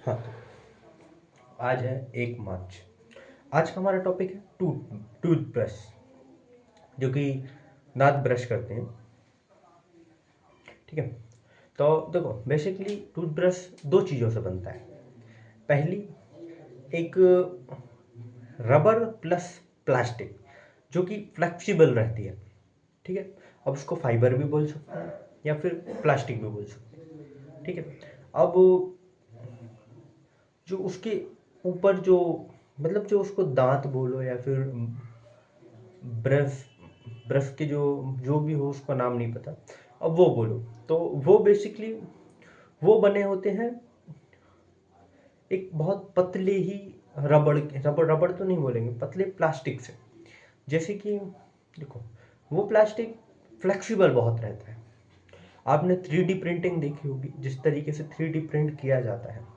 हाँ, आज है 1 मार्च। आज का हमारा टॉपिक है टूथब्रश, जो कि दांत ब्रश करते हैं। ठीक है, तो देखो बेसिकली टूथब्रश दो चीज़ों से बनता है। पहली, एक रबर प्लस प्लास्टिक जो कि फ्लेक्सिबल रहती है। ठीक है, अब उसको फाइबर भी बोल सकते हैं या फिर प्लास्टिक भी बोल सकते हैं। ठीक है, अब जो उसके ऊपर जो मतलब जो उसको दांत बोलो या फिर ब्रश ब्रश के जो जो भी हो उसका नाम नहीं पता, अब वो बोलो, तो वो बेसिकली वो बने होते हैं एक बहुत पतले ही रबड़ रबड़ तो नहीं बोलेंगे, पतले प्लास्टिक से। जैसे कि देखो, वो प्लास्टिक फ्लेक्सिबल बहुत रहता है। आपने 3D प्रिंटिंग देखी होगी, जिस तरीके से 3D प्रिंट किया जाता है,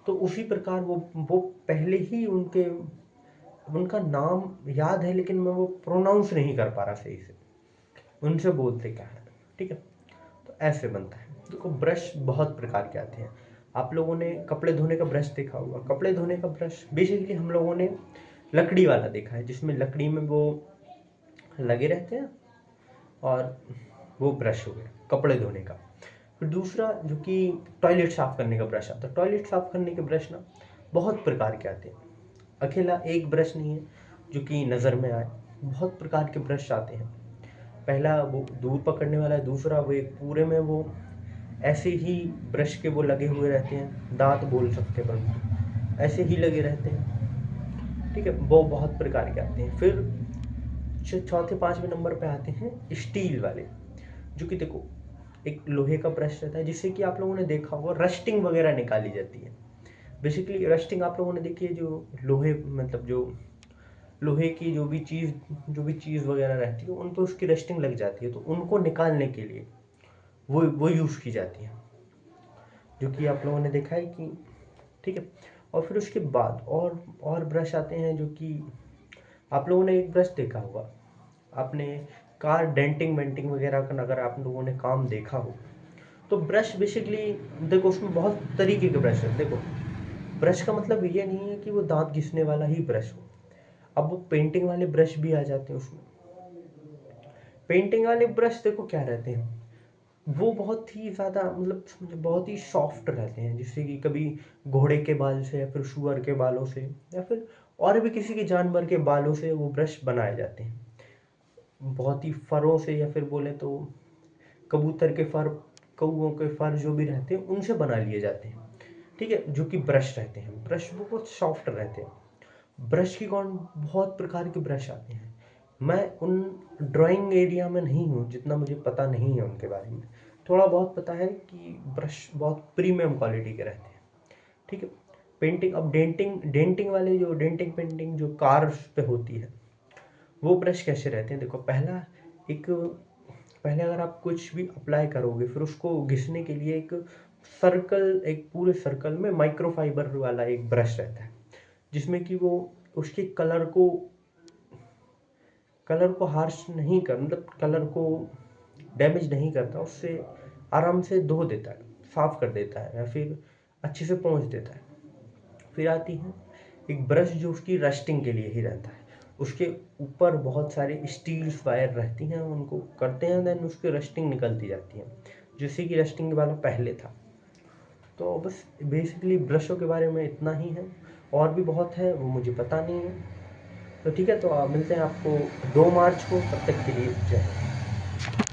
तो उसी प्रकार वो पहले ही उनका नाम याद है, लेकिन मैं वो प्रोनाउंस नहीं कर पा रहा सही से, उनसे बोलते क्या है। ठीक है, तो ऐसे बनता है। देखो ब्रश बहुत प्रकार के आते हैं। आप लोगों ने कपड़े धोने का ब्रश देखा होगा। कपड़े धोने का ब्रश बेसिकली हम लोगों ने लकड़ी वाला देखा है, जिसमें लकड़ी में वो लगे रहते हैं, और वो ब्रश हो गया कपड़े धोने का। फिर दूसरा जो कि टॉयलेट साफ़ करने का ब्रश आता है। टॉयलेट साफ़ करने के ब्रश ना बहुत प्रकार के आते हैं, अकेला एक ब्रश नहीं है जो कि नज़र में आए, बहुत प्रकार के ब्रश आते हैं। पहला वो दूर पकड़ने वाला है, दूसरा वो एक पूरे में वो ऐसे ही ब्रश के वो लगे हुए रहते हैं, दांत बोल सकते हैं परंतु ऐसे ही लगे रहते हैं। ठीक है, वो बहुत प्रकार के आते हैं। फिर चौथे पांचवें नंबर पे आते हैं स्टील वाले, जो कि देखो एक लोहे का ब्रश रहता है, जिससे कि आप लोगों ने देखा होगा रस्टिंग वगैरह निकाली जाती है। बेसिकली रस्टिंग आप लोगों ने देखी है, जो लोहे मतलब जो लोहे की जो भी चीज़ वगैरह रहती है उन पर उसकी रस्टिंग लग जाती है, तो उनको निकालने के लिए वो यूज़ की जाती है, जो कि आप लोगों ने देखा है कि ठीक है। और फिर उसके बाद और ब्रश आते हैं, जो कि आप लोगों ने एक ब्रश देखा होगा, आपने कार डेंटिंग वेंटिंग वगैरह का अगर आप लोगों ने काम देखा हो, तो ब्रश बेसिकली देखो उसमें बहुत तरीके के ब्रश है। देखो ब्रश का मतलब ये नहीं है कि वो दांत घिसने वाला ही ब्रश हो। अब वो पेंटिंग वाले ब्रश भी आ जाते हैं उसमें। पेंटिंग वाले ब्रश देखो क्या रहते हैं, वो बहुत ही ज़्यादा मतलब समझो बहुत ही सॉफ्ट रहते हैं, जिससे कि कभी घोड़े के बाल से या फिर सुअर के बालों से या फिर और भी किसी के जानवर के बालों से वो ब्रश बनाए जाते हैं। बहुत ही फरों से या फिर बोले तो कबूतर के फर, कौओं के फर जो भी रहते हैं उनसे बना लिए जाते हैं। ठीक है, जो कि ब्रश रहते हैं, ब्रश बहुत सॉफ्ट रहते हैं। ब्रश की कौन बहुत प्रकार के ब्रश आते हैं। मैं उन ड्राइंग एरिया में नहीं हूँ, जितना मुझे पता नहीं है उनके बारे में। थोड़ा बहुत पता है कि ब्रश बहुत प्रीमियम क्वालिटी के रहते हैं। ठीक है, पेंटिंग अब डेंटिंग डेंटिंग वाले जो डेंटिंग पेंटिंग जो कार्स पे होती है, वो ब्रश कैसे रहते हैं। देखो एक पहले अगर आप कुछ भी अप्लाई करोगे, फिर उसको घिसने के लिए एक पूरे सर्कल में माइक्रोफाइबर वाला एक ब्रश रहता है, जिसमें कि वो उसके कलर को हार्श नहीं कर मतलब कलर को डैमेज नहीं करता, उससे आराम से धो देता है, साफ कर देता है या फिर अच्छे से पोंछ देता है। फिर आती है एक ब्रश जो उसकी रस्टिंग के लिए ही रहता है। उसके ऊपर बहुत सारे स्टील्स वायर रहती हैं, उनको करते हैं, देन उसकी रस्टिंग निकलती जाती है, जैसे कि रस्टिंग वाला पहले था। तो बस बेसिकली ब्रशों के बारे में इतना ही है, और भी बहुत है वो मुझे पता नहीं है। तो ठीक है, तो मिलते हैं आपको 2 मार्च को, तब तक के लिए जय हिंद।